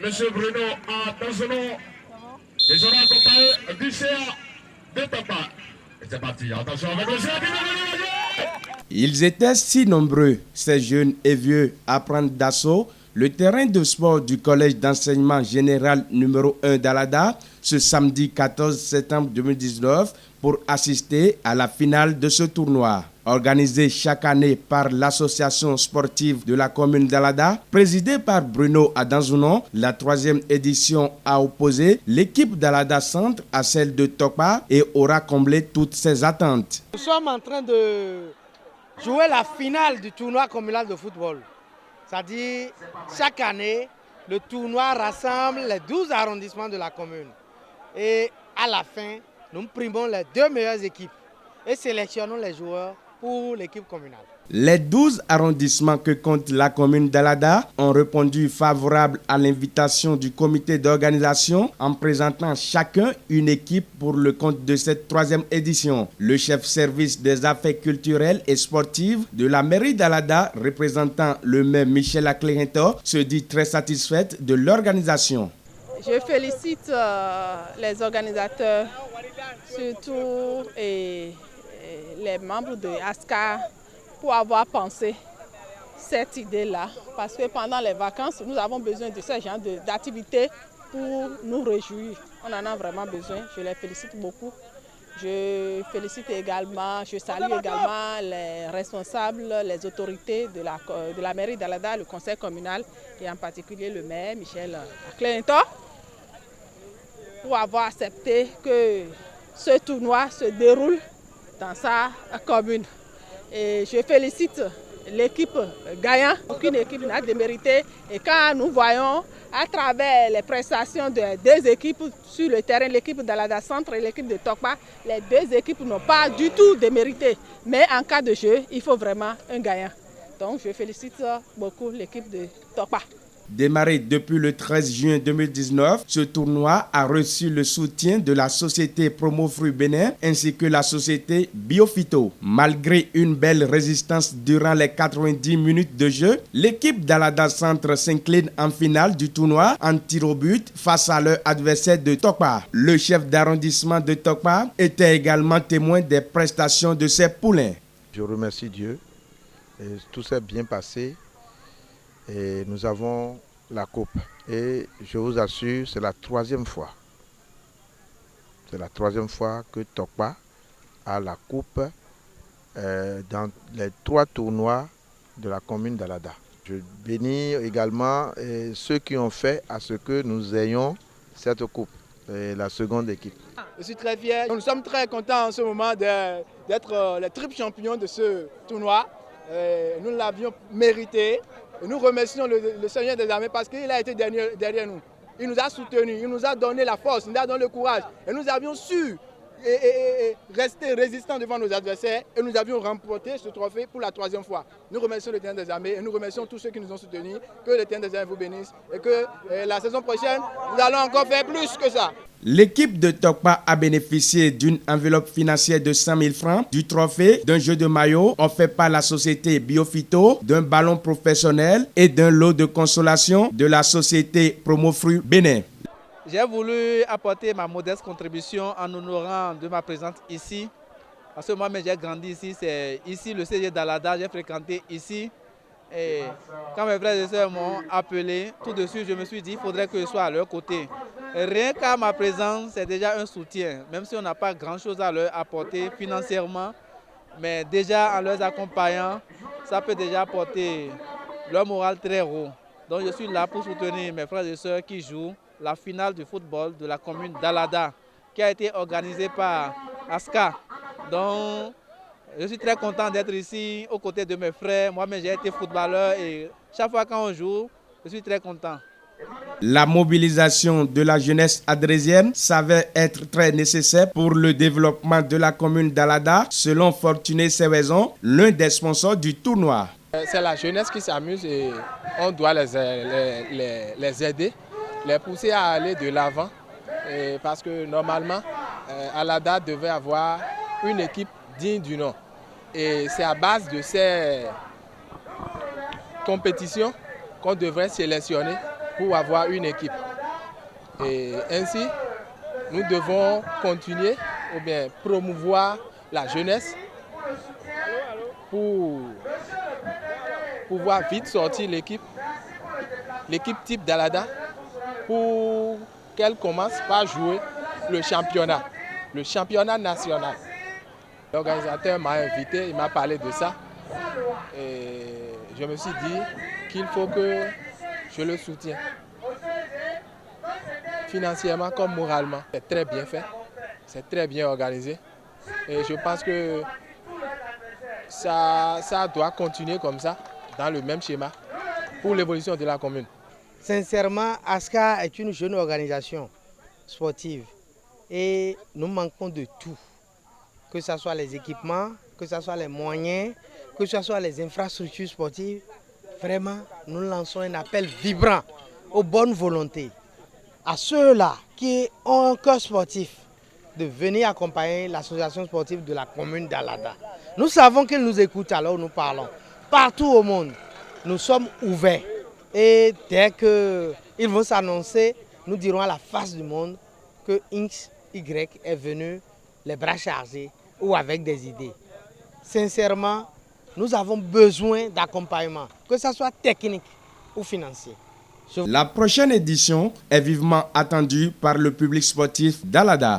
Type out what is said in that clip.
Monsieur Bruno Adanzono, qui sera accompagné du CA de Tokpa. Et c'est parti, attention avec le CA. Ils étaient si nombreux, ces jeunes et vieux, à prendre d'assaut le terrain de sport du collège d'enseignement général numéro 1 d'Alada ce samedi 14 septembre 2019 pour assister à la finale de ce tournoi. Organisé chaque année par l'association sportive de la commune d'Alada, présidée par Bruno Adanzono, la 3e édition a opposé l'équipe d'Alada Centre à celle de Tokpa et aura comblé toutes ses attentes. Nous sommes en train de jouer la finale du tournoi communal de football. C'est-à-dire, chaque année, le tournoi rassemble les 12 arrondissements de la commune. Et à la fin, nous primons les 2 meilleures équipes et sélectionnons les joueurs pour l'équipe communale. Les 12 arrondissements que compte la commune d'Alada ont répondu favorable à l'invitation du comité d'organisation en présentant chacun une équipe pour le compte de cette 3e édition. Le chef service des affaires culturelles et sportives de la mairie d'Alada, représentant le maire Michel Aclerinto, se dit très satisfaite de l'organisation. Je félicite les organisateurs, surtout les membres de ASCA, pour avoir pensé cette idée-là. Parce que pendant les vacances, nous avons besoin de ce genre d'activités pour nous réjouir. On en a vraiment besoin. Je les félicite beaucoup. Je félicite également, je salue également les responsables, les autorités de la mairie d'Alada, le conseil communal et en particulier le maire Michel Aclerinto, pour avoir accepté que ce tournoi se déroule dans sa commune. Et je félicite l'équipe gagnante. Aucune équipe n'a démérité. Et quand nous voyons à travers les prestations des 2 équipes sur le terrain, l'équipe d'Alada Centre et l'équipe de Tokpa, les 2 équipes n'ont pas du tout démérité. Mais en cas de jeu, il faut vraiment un gagnant. Donc je félicite beaucoup l'équipe de Tokpa. Démarré depuis le 13 juin 2019, ce tournoi a reçu le soutien de la société Promofruits Bénin ainsi que la société Biophyto. Malgré une belle résistance durant les 90 minutes de jeu, l'équipe d'Alada Centre s'incline en finale du tournoi en tir au but face à leur adversaire de Tokpa. Le chef d'arrondissement de Tokpa était également témoin des prestations de ses poulains. Je remercie Dieu, et tout s'est bien passé. Et nous avons la coupe. Et je vous assure, c'est la 3e fois. C'est la 3e fois que Tokpa a la coupe dans les 3 tournois de la commune d'Alada. Je bénis également ceux qui ont fait à ce que nous ayons cette coupe, la 2e équipe. Je suis très fier. Nous sommes très contents en ce moment d'être les triples champions de ce tournoi. Nous l'avions mérité. Et nous remercions le Seigneur des armées parce qu'il a été derrière nous. Il nous a soutenus, il nous a donné la force, il nous a donné le courage. Et nous avions su rester résistants devant nos adversaires et nous avions remporté ce trophée pour la 3e fois. Nous remercions le Seigneur des armées et nous remercions tous ceux qui nous ont soutenus. Que le Seigneur des armées vous bénisse et que la saison prochaine, nous allons encore faire plus que ça. L'équipe de Tokpa a bénéficié d'une enveloppe financière de 100 000 francs, du trophée, d'un jeu de maillot offert par la société Biophyto, d'un ballon professionnel et d'un lot de consolation de la société Promofruits Bénin. J'ai voulu apporter ma modeste contribution en honorant de ma présence ici. Parce que moi-même j'ai grandi ici, c'est ici le CG d'Alada, j'ai fréquenté ici. Et quand mes frères et sœurs m'ont appelé, tout de suite je me suis dit qu'il faudrait que je sois à leur côté. Et rien qu'à ma présence, c'est déjà un soutien, même si on n'a pas grand-chose à leur apporter financièrement. Mais déjà en leur accompagnant, ça peut déjà porter leur morale très haut. Donc je suis là pour soutenir mes frères et sœurs qui jouent la finale du football de la commune d'Alada, qui a été organisée par ASCA. Donc, je suis très content d'être ici aux côtés de mes frères. Moi-même, j'ai été footballeur et chaque fois qu'on joue, je suis très content. La mobilisation de la jeunesse adrésienne s'avère être très nécessaire pour le développement de la commune d'Alada, selon Fortuné Sévaison, l'un des sponsors du tournoi. C'est la jeunesse qui s'amuse et on doit les aider, les pousser à aller de l'avant. Parce que normalement, Alada devait avoir une équipe digne du nom. Et c'est à base de ces compétitions qu'on devrait sélectionner pour avoir une équipe. Et ainsi, nous devons continuer ou bien promouvoir la jeunesse pour pouvoir vite sortir l'équipe type Dalada pour qu'elle commence par jouer le championnat national. L'organisateur m'a invité, il m'a parlé de ça et je me suis dit qu'il faut que je le soutienne. Financièrement comme moralement, c'est très bien fait, c'est très bien organisé et je pense que ça doit continuer comme ça, dans le même schéma, pour l'évolution de la commune. Sincèrement, ASCA est une jeune organisation sportive et nous manquons de tout, que ce soit les équipements, que ce soit les moyens, que ce soit les infrastructures sportives. Vraiment, nous lançons un appel vibrant aux bonnes volontés, à ceux-là qui ont un cœur sportif, de venir accompagner l'association sportive de la commune d'Alada. Nous savons qu'ils nous écoutent alors nous parlons. Partout au monde, nous sommes ouverts. Et dès qu'ils vont s'annoncer, nous dirons à la face du monde que X, Y est venu les bras chargés ou avec des idées. Sincèrement, nous avons besoin d'accompagnement, que ce soit technique ou financier. La prochaine édition est vivement attendue par le public sportif d'Alada.